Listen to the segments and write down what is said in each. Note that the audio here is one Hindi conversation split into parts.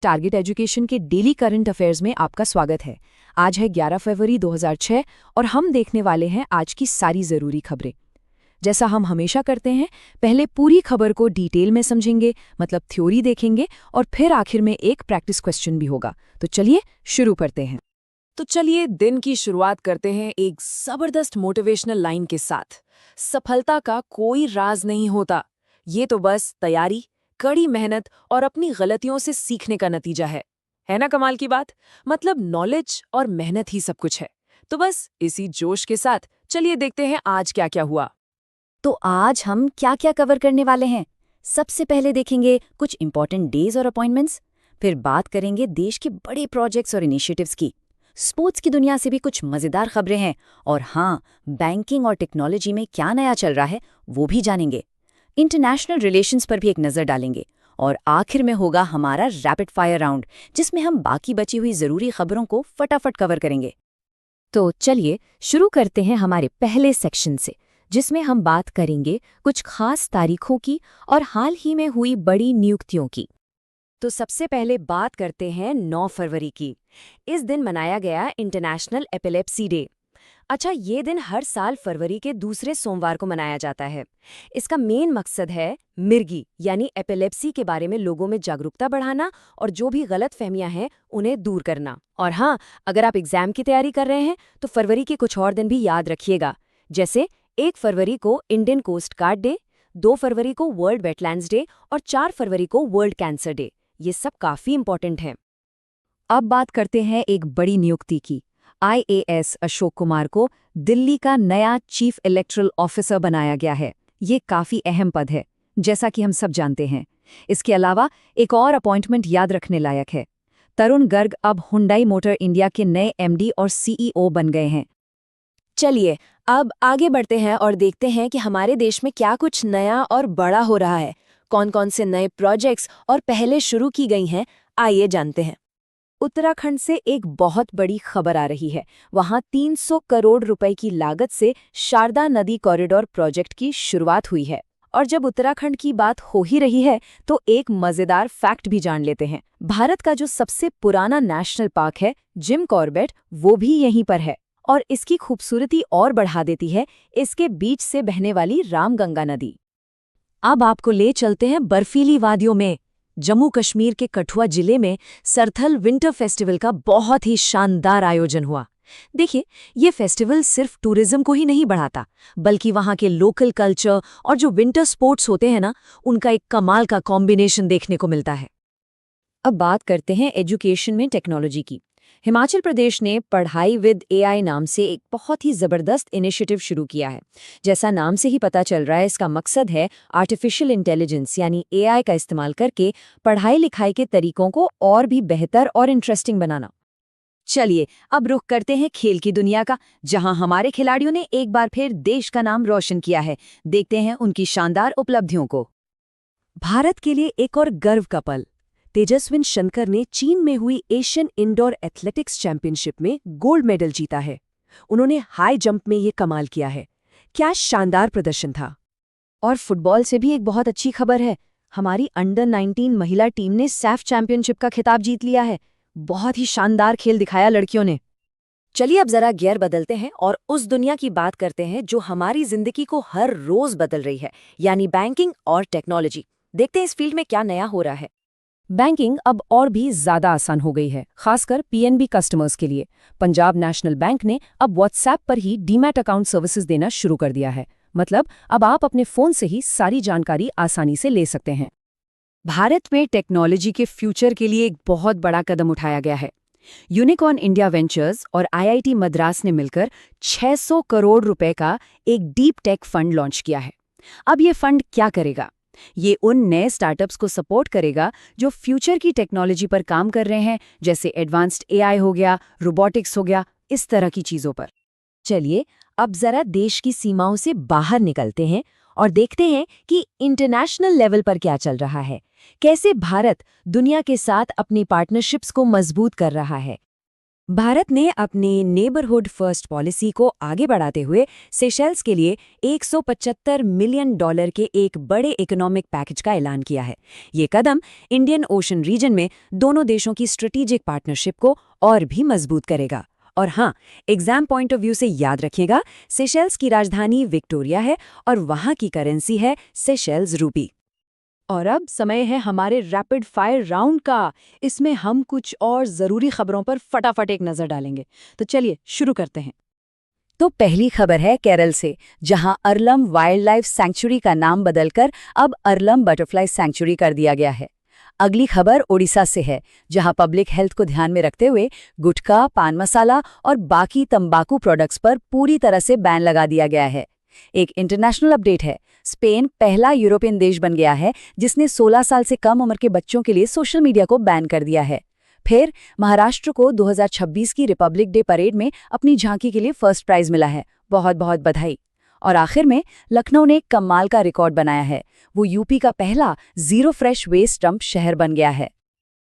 टारगेट एजुकेशन के डेली करंट अफेयर्स में आपका स्वागत है। आज है 11 फरवरी 2006 और हम देखने वाले हैं आज की सारी ज़रूरी खबरें। जैसा हम हमेशा करते हैं, पहले पूरी खबर को डिटेल में समझेंगे, मतलब थ्योरी देखेंगे, और फिर आखिर में एक प्रैक्टिस क्वेश्चन भी होगा। तो चलिए शुरू करते हैं। तो चलिए दिन की शुरुआत करते हैं एक ज़बरदस्त मोटिवेशनल लाइन के साथ। सफलता का कोई राज नहीं होता, ये तो बस तैयारी, कड़ी मेहनत और अपनी गलतियों से सीखने का नतीजा है ना कमाल की बात। मतलब नॉलेज और मेहनत ही सब कुछ है। तो बस इसी जोश के साथ चलिए देखते हैं आज क्या क्या हुआ। तो आज हम क्या क्या कवर करने वाले हैं। सबसे पहले देखेंगे कुछ इंपॉर्टेंट डेज और अपॉइंटमेंट्स, फिर बात करेंगे देश के बड़े प्रोजेक्ट्स और इनिशिएटिव्स की। स्पोर्ट्स की दुनिया से भी कुछ मजेदार खबरें हैं, और हाँ, बैंकिंग और टेक्नोलॉजी में क्या नया चल रहा है वो भी जानेंगे। इंटरनेशनल रिलेशंस पर भी एक नज़र डालेंगे, और आखिर में होगा हमारा रैपिड फायर राउंड, जिसमें हम बाकी बची हुई ज़रूरी खबरों को फटाफट कवर करेंगे। तो चलिए शुरू करते हैं हमारे पहले सेक्शन से, जिसमें हम बात करेंगे कुछ खास तारीखों की और हाल ही में हुई बड़ी नियुक्तियों की। तो सबसे पहले बात करते हैं 9 फरवरी की। इस दिन मनाया गया इंटरनेशनल एपिलेप्सी डे। अच्छा, ये दिन हर साल फरवरी के दूसरे सोमवार को मनाया जाता है। इसका मेन मकसद है मिर्गी यानी एपिलेप्सी के बारे में लोगों में जागरूकता बढ़ाना और जो भी गलत फहमियां हैं उन्हें दूर करना। और हाँ, अगर आप एग्जाम की तैयारी कर रहे हैं तो फरवरी के कुछ और दिन भी याद रखिएगा, जैसे 1 फरवरी को इंडियन कोस्ट गार्ड डे, 2 फरवरी को वर्ल्ड वेटलैंड्स डे और 4 फरवरी को वर्ल्ड कैंसर डे। ये सब काफी इंपॉर्टेंट हैं। अब बात करते हैं एक बड़ी नियुक्ति की। IAS अशोक कुमार को दिल्ली का नया चीफ इलेक्टोरल ऑफिसर बनाया गया है। ये काफी अहम पद है, जैसा कि हम सब जानते हैं। इसके अलावा एक और अपॉइंटमेंट याद रखने लायक है। तरुण गर्ग अब हुंडई मोटर इंडिया के नए MD और CEO बन गए हैं। चलिए अब आगे बढ़ते हैं और देखते हैं कि हमारे देश में क्या कुछ नया और बड़ा हो रहा है। कौन कौन से नए प्रोजेक्ट्स और पहले शुरू की गई हैं, आइए जानते हैं। उत्तराखंड से एक बहुत बड़ी खबर आ रही है। वहां 300 करोड़ रुपए की लागत से शारदा नदी कॉरिडोर प्रोजेक्ट की शुरुआत हुई है। और जब उत्तराखंड की बात हो ही रही है तो एक मजेदार फैक्ट भी जान लेते हैं। भारत का जो सबसे पुराना नेशनल पार्क है जिम कॉर्बेट, वो भी यहीं पर है। और इसकी खूबसूरती और बढ़ा देती है इसके बीच से बहने वाली रामगंगा नदी। अब आपको ले चलते हैं बर्फीली वादियों में। जम्मू कश्मीर के कठुआ जिले में सरथल विंटर फेस्टिवल का बहुत ही शानदार आयोजन हुआ। देखिए, ये फेस्टिवल सिर्फ टूरिज्म को ही नहीं बढ़ाता, बल्कि वहाँ के लोकल कल्चर और जो विंटर स्पोर्ट्स होते हैं ना, उनका एक कमाल का कॉम्बिनेशन देखने को मिलता है। अब बात करते हैं एजुकेशन में टेक्नोलॉजी की। हिमाचल प्रदेश ने पढ़ाई विद AI नाम से एक बहुत ही ज़बरदस्त इनिशिएटिव शुरू किया है। जैसा नाम से ही पता चल रहा है, इसका मकसद है आर्टिफिशियल इंटेलिजेंस यानी AI का इस्तेमाल करके पढ़ाई लिखाई के तरीकों को और भी बेहतर और इंटरेस्टिंग बनाना। चलिए अब रुख करते हैं खेल की दुनिया का, जहां हमारे खिलाड़ियों ने एक बार फिर देश का नाम रोशन किया है। देखते हैं उनकी शानदार उपलब्धियों को। भारत के लिए एक और गर्व का पल। तेजस्विन शंकर ने चीन में हुई एशियन इंडोर एथलेटिक्स चैंपियनशिप में गोल्ड मेडल जीता है। उन्होंने हाई जंप में ये कमाल किया है। क्या शानदार प्रदर्शन था। और फुटबॉल से भी एक बहुत अच्छी खबर है। हमारी अंडर 19 महिला टीम ने सैफ चैंपियनशिप का खिताब जीत लिया है। बहुत ही शानदार खेल दिखाया लड़कियों ने। चलिए अब जरा गियर बदलते हैं और उस दुनिया की बात करते हैं जो हमारी जिंदगी को हर रोज बदल रही है, यानी बैंकिंग और टेक्नोलॉजी। देखते हैं इस फील्ड में क्या नया हो रहा है। बैंकिंग अब और भी ज्यादा आसान हो गई है, खासकर PNB कस्टमर्स के लिए। पंजाब नेशनल बैंक ने अब व्हाट्सएप पर ही डीमैट अकाउंट सर्विसेज देना शुरू कर दिया है। मतलब अब आप अपने फोन से ही सारी जानकारी आसानी से ले सकते हैं। भारत में टेक्नोलॉजी के फ्यूचर के लिए एक बहुत बड़ा कदम उठाया गया है। यूनिकॉर्न इंडिया वेंचर्स और IIT मद्रास ने मिलकर 600 करोड़ रुपए का एक डीप टेक फंड लॉन्च किया है। अब ये फंड क्या करेगा? ये उन नए स्टार्टअप्स को सपोर्ट करेगा जो फ्यूचर की टेक्नोलॉजी पर काम कर रहे हैं, जैसे एडवांस्ड AI हो गया, रोबोटिक्स हो गया, इस तरह की चीजों पर। चलिए अब जरा देश की सीमाओं से बाहर निकलते हैं और देखते हैं कि इंटरनेशनल लेवल पर क्या चल रहा है। कैसे भारत दुनिया के साथ अपनी पार्टनरशिप्स को मजबूत कर रहा है। भारत ने अपनी नेबरहुड फर्स्ट पॉलिसी को आगे बढ़ाते हुए सेशेल्स के लिए $175 मिलियन के एक बड़े इकोनॉमिक पैकेज का ऐलान किया है। ये कदम इंडियन ओशन रीजन में दोनों देशों की स्ट्रेटेजिक पार्टनरशिप को और भी मजबूत करेगा। और हाँ, एग्जाम पॉइंट ऑफ व्यू से याद रखिएगा, सेशेल्स की राजधानी विक्टोरिया है और वहाँ की करेंसी है सेशेल्स रूपी। और अब समय है हमारे रैपिड फायर राउंड का। इसमें हम कुछ और ज़रूरी खबरों पर फटाफट एक नज़र डालेंगे। तो चलिए शुरू करते हैं। तो पहली खबर है केरल से, जहां अरलम वाइल्ड लाइफ सैंक्चुरी का नाम बदलकर अब अरलम बटरफ्लाई सैंक्चुरी कर दिया गया है। अगली खबर ओडिशा से है, जहां पब्लिक हेल्थ को ध्यान में रखते हुए गुटखा, पान मसाला और बाकी तंबाकू प्रोडक्ट्स पर पूरी तरह से बैन लगा दिया गया है। एक इंटरनेशनल अपडेट है, स्पेन पहला यूरोपियन देश बन गया है जिसने 16 साल से कम उम्र के बच्चों के लिए सोशल मीडिया को बैन कर दिया है। फिर महाराष्ट्र को 2026 की रिपब्लिक डे परेड में अपनी झांकी के लिए फर्स्ट प्राइज मिला है, बहुत बहुत बधाई। और आखिर में लखनऊ ने कमाल का रिकॉर्ड बनाया है, वो यूपी का पहला जीरो फ्रेश वेस्ट डंप शहर बन गया है।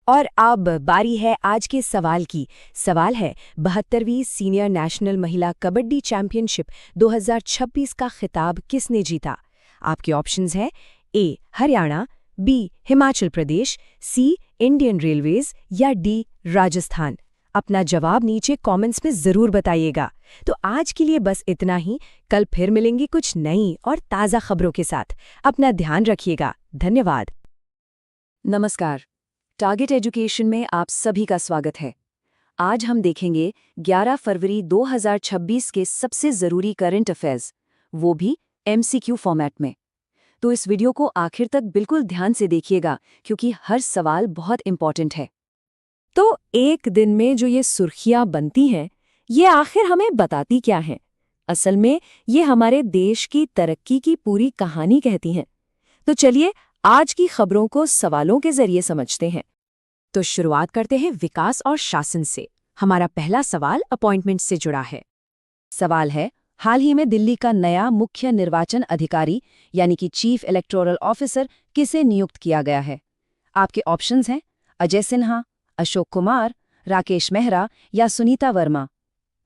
और अब बारी है आज के सवाल की। सवाल है, 72वीं सीनियर नेशनल महिला कबड्डी चैंपियनशिप 2026 का खिताब किसने जीता? आपके ऑप्शंस हैं ए हरियाणा, बी हिमाचल प्रदेश, सी इंडियन रेलवेज या डी राजस्थान। अपना जवाब नीचे कमेंट्स में जरूर बताइएगा। तो आज के लिए बस इतना ही। कल फिर मिलेंगे कुछ नई और ताज़ा खबरों के साथ। अपना ध्यान रखिएगा। धन्यवाद। नमस्कार, टारगेट एजुकेशन में आप सभी का स्वागत है। आज हम देखेंगे 11 फरवरी 2026 के सबसे ज़रूरी करंट अफेयर्स, वो भी MCQ फॉर्मेट में। तो इस वीडियो को आखिर तक बिल्कुल ध्यान से देखिएगा, क्योंकि हर सवाल बहुत इंपॉर्टेंट है। तो एक दिन में जो ये सुर्खियां बनती हैं, ये आखिर हमें बताती क्या हैं? असल में ये हमारे देश की तरक्की की पूरी कहानी कहती हैं। तो चलिए आज की खबरों को सवालों के जरिए समझते हैं। तो शुरुआत करते हैं विकास और शासन से। हमारा पहला सवाल अपॉइंटमेंट से जुड़ा है। सवाल है, हाल ही में दिल्ली का नया मुख्य निर्वाचन अधिकारी यानी कि चीफ इलेक्टोरल ऑफिसर किसे नियुक्त किया गया है? आपके ऑप्शंस हैं अजय सिन्हा, अशोक कुमार, राकेश मेहरा या सुनीता वर्मा।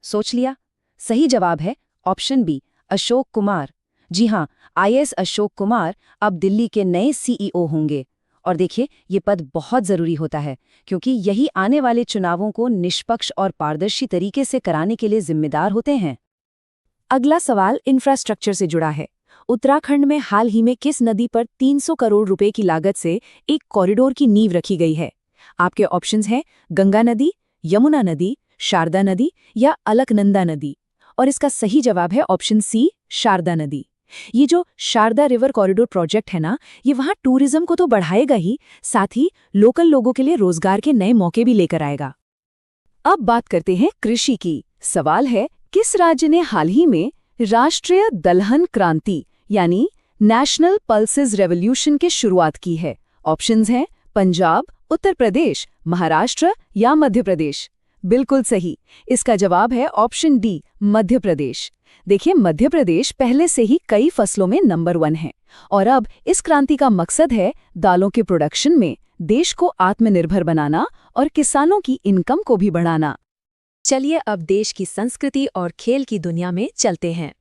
सोच लिया? सही जवाब है ऑप्शन बी, अशोक कुमार। जी हाँ, IAS अशोक कुमार अब दिल्ली के नए CEO होंगे। और देखिए, ये पद बहुत ज़रूरी होता है, क्योंकि यही आने वाले चुनावों को निष्पक्ष और पारदर्शी तरीके से कराने के लिए जिम्मेदार होते हैं। अगला सवाल इंफ्रास्ट्रक्चर से जुड़ा है। उत्तराखंड में हाल ही में किस नदी पर 300 करोड़ रुपए की लागत से एक कॉरिडोर की नींव रखी गई है? आपके ऑप्शंस हैं गंगा नदी, यमुना नदी, शारदा नदी या अलकनंदा नदी। और इसका सही जवाब है ऑप्शन सी, शारदा नदी। ये जो शारदा रिवर कॉरिडोर प्रोजेक्ट है ना, ये वहाँ टूरिज्म को तो बढ़ाएगा ही, साथ ही लोकल लोगों के लिए रोजगार के नए मौके भी लेकर आएगा। अब बात करते हैं कृषि की। सवाल है, किस राज्य ने हाल ही में राष्ट्रीय दलहन क्रांति यानी नेशनल पल्सेस रेवोल्यूशन की शुरुआत की है? ऑप्शंस हैं पंजाब, उत्तर प्रदेश, महाराष्ट्र या मध्य प्रदेश। बिल्कुल सही, इसका जवाब है ऑप्शन डी, मध्य प्रदेश। देखिए, मध्य प्रदेश पहले से ही कई फसलों में नंबर 1 है और अब इस क्रांति का मकसद है दालों के प्रोडक्शन में देश को आत्मनिर्भर बनाना और किसानों की इनकम को भी बढ़ाना। चलिए अब देश की संस्कृति और खेल की दुनिया में चलते हैं।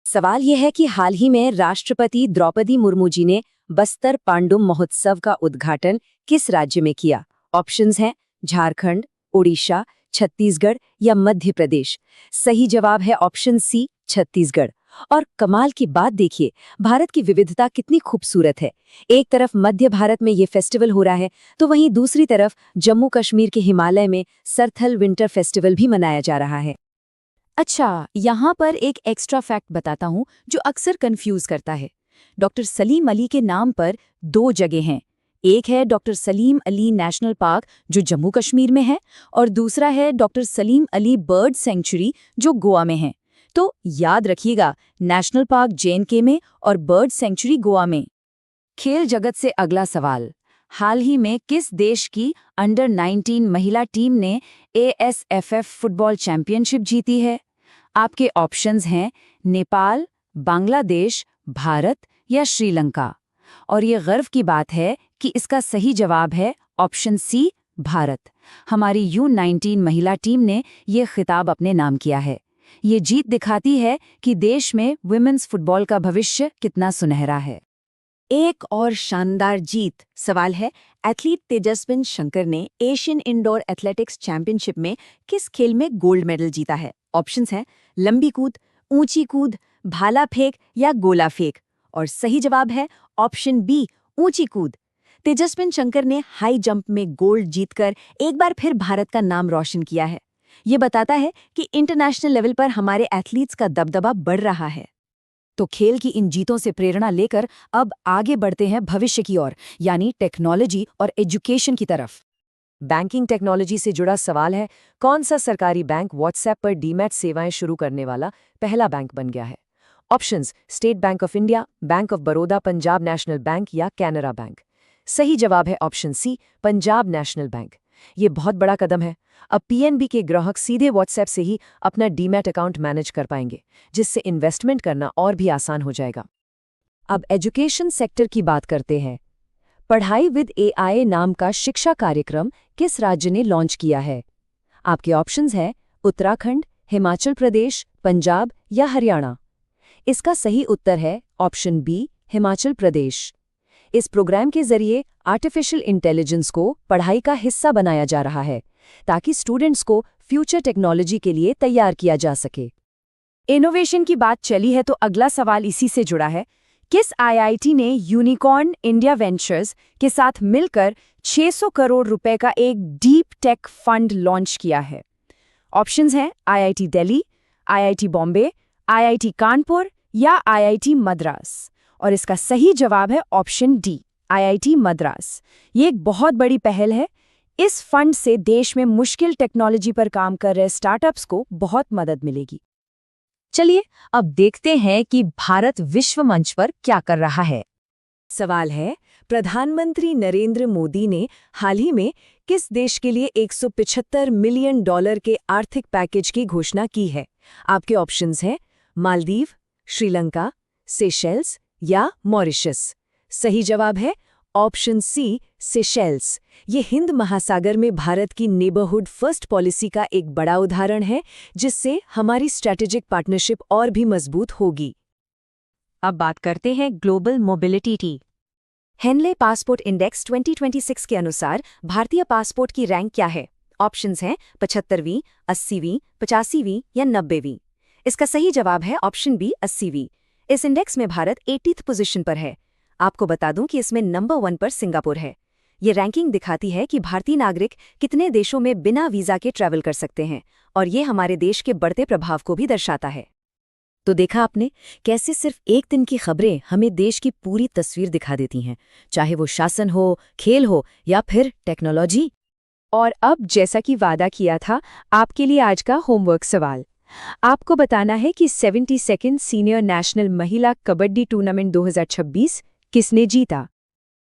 सवाल यह है कि हाल ही में राष्ट्रपति द्रौपदी मुर्मू जी ने बस्तर पांडुम महोत्सव का उद्घाटन किस राज्य में किया? ऑप्शंस हैं झारखंड, ओडिशा, छत्तीसगढ़ या मध्य प्रदेश। सही जवाब है ऑप्शन सी, छत्तीसगढ़। और कमाल की बात देखिए, भारत की विविधता कितनी खूबसूरत है। एक तरफ मध्य भारत में ये फेस्टिवल हो रहा है, तो वहीं दूसरी तरफ जम्मू कश्मीर के हिमालय में सरथल विंटर फेस्टिवल भी मनाया जा रहा है। अच्छा, यहाँ पर एक एक्स्ट्रा फैक्ट बताता हूँ जो अक्सर कंफ्यूज करता है। डॉक्टर सलीम अली के नाम पर 2 जगह हैं। एक है doctor Salim Ali national park जो जम्मू कश्मीर में है, और दूसरा है doctor Salim Ali bird sanctuary जो गोवा में है। तो याद रखिएगा, नेशनल पार्क JNK में और बर्ड सेंचुरी गोवा में। खेल जगत से अगला सवाल, हाल ही में किस देश की अंडर 19 महिला टीम ने ASFF फुटबॉल चैंपियनशिप जीती है? आपके ऑप्शंस हैं नेपाल, बांग्लादेश, भारत या श्रीलंका। और ये गर्व की बात है कि इसका सही जवाब है ऑप्शन सी, भारत। हमारी U19 महिला टीम ने ये खिताब अपने नाम किया है। ये जीत दिखाती है कि देश में वुमेन्स फुटबॉल का भविष्य कितना सुनहरा है। एक और शानदार जीत। सवाल है, एथलीट तेजस्विन शंकर ने एशियन इंडोर एथलेटिक्स चैंपियनशिप में किस खेल में गोल्ड मेडल जीता है? ऑप्शंस हैं लंबी कूद, ऊंची कूद, भाला फेंक या गोला फेंक। और सही जवाब है ऑप्शन बी, ऊंची कूद। तेजस्विन शंकर ने हाई जंप में गोल्ड जीतकर एक बार फिर भारत का नाम रोशन किया है। ये बताता है कि इंटरनेशनल लेवल पर हमारे एथलीट्स का दबदबा बढ़ रहा है। तो खेल की इन जीतों से प्रेरणा लेकर अब आगे बढ़ते हैं भविष्य की ओर, यानी टेक्नोलॉजी और एजुकेशन की तरफ। बैंकिंग टेक्नोलॉजी से जुड़ा सवाल है, कौन सा सरकारी बैंक व्हाट्सएप पर डीमैट सेवाएं शुरू करने वाला पहला बैंक बन गया है? Options State Bank of India, Bank of Baroda, Punjab National Bank या कैनरा बैंक। सही जवाब है option C, Punjab National Bank. ये बहुत बड़ा कदम है। अब पीएनबी के ग्राहक सीधे व्हाट्सएप से ही अपना डीमैट अकाउंट मैनेज कर पाएंगे, जिससे इन्वेस्टमेंट करना और भी आसान हो जाएगा। अब एजुकेशन सेक्टर की बात करते हैं। पढ़ाई विद एआई नाम का शिक्षा कार्यक्रम किस राज्य ने लॉन्च किया है? आपके ऑप्शंस हैं उत्तराखंड, हिमाचल प्रदेश, पंजाब या हरियाणा। इसका सही उत्तर है ऑप्शन बी, हिमाचल प्रदेश। इस प्रोग्राम के जरिए आर्टिफिशियल इंटेलिजेंस को पढ़ाई का हिस्सा बनाया जा रहा है, ताकि स्टूडेंट्स को फ्यूचर टेक्नोलॉजी के लिए तैयार किया जा सके। इनोवेशन की बात चली है तो अगला सवाल इसी से जुड़ा है। किस आईआईटी ने यूनिकॉर्न इंडिया वेंचर्स के साथ मिलकर 600 करोड़ रुपए का एक डीप टेक फंड लॉन्च किया है? ऑप्शंस हैं IIT Delhi, IIT Bombay, IIT Kanpur या आईआईटी मद्रास। और इसका सही जवाब है ऑप्शन डी, आईआईटी मद्रास। ये एक बहुत बड़ी पहल है। इस फंड से देश में मुश्किल टेक्नोलॉजी पर काम कर रहे स्टार्टअप्स को बहुत मदद मिलेगी। चलिए अब देखते हैं कि भारत विश्व मंच पर क्या कर रहा है। सवाल है, प्रधानमंत्री नरेंद्र मोदी ने हाल ही में किस देश के लिए $175 मिलियन के आर्थिक पैकेज की घोषणा की है? आपके ऑप्शंस हैं मालदीव, श्रीलंका, सेशेल्स या मॉरिशस। सही जवाब है ऑप्शन सी, सेशेल्स। ये हिंद महासागर में भारत की नेबरहुड फर्स्ट पॉलिसी का एक बड़ा उदाहरण है, जिससे हमारी स्ट्रैटेजिक पार्टनरशिप और भी मजबूत होगी। अब बात करते हैं global mobility. Henley passport index 2026 के अनुसार भारतीय पासपोर्ट की रैंक क्या है? ऑप्शंस हैं 75वीं, 80वीं, 85वीं या 90वीं। इसका सही जवाब है ऑप्शन बी, 80वीं। इस इंडेक्स में भारत 80th पोजीशन पर है। आपको बता दूं कि इसमें नंबर 1 पर सिंगापुर है। ये रैंकिंग दिखाती है कि भारतीय नागरिक कितने देशों में बिना वीजा के ट्रैवल कर सकते हैं, और ये हमारे देश के बढ़ते प्रभाव को भी दर्शाता है। तो देखा आपने कैसे सिर्फ एक दिन की खबरें हमें देश की पूरी तस्वीर दिखा देती हैं, चाहे वो शासन हो, खेल हो या फिर टेक्नोलॉजी। और अब जैसा कि वादा किया था, आपके लिए आज का होमवर्क सवाल। आपको बताना है कि 72nd सीनियर नेशनल महिला कबड्डी टूर्नामेंट 2026 किसने जीता।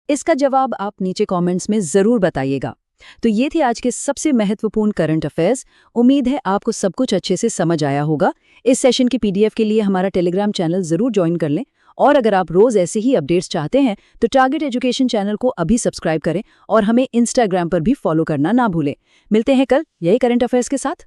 इसका जवाब आप नीचे कमेंट्स में जरूर बताइएगा। तो ये थे आज के सबसे महत्वपूर्ण करंट अफेयर्स। उम्मीद है आपको सब कुछ अच्छे से समझ आया होगा। इस सेशन की पीडीएफ के लिए हमारा टेलीग्राम चैनल जरूर ज्वाइन कर लें, और अगर आप रोज ऐसे ही अपडेट्स चाहते हैं तो टारगेट एजुकेशन चैनल को अभी सब्सक्राइब करें और हमें इंस्टाग्राम पर भी फॉलो करना ना भूलें। मिलते हैं कल यही करंट अफेयर्स के साथ।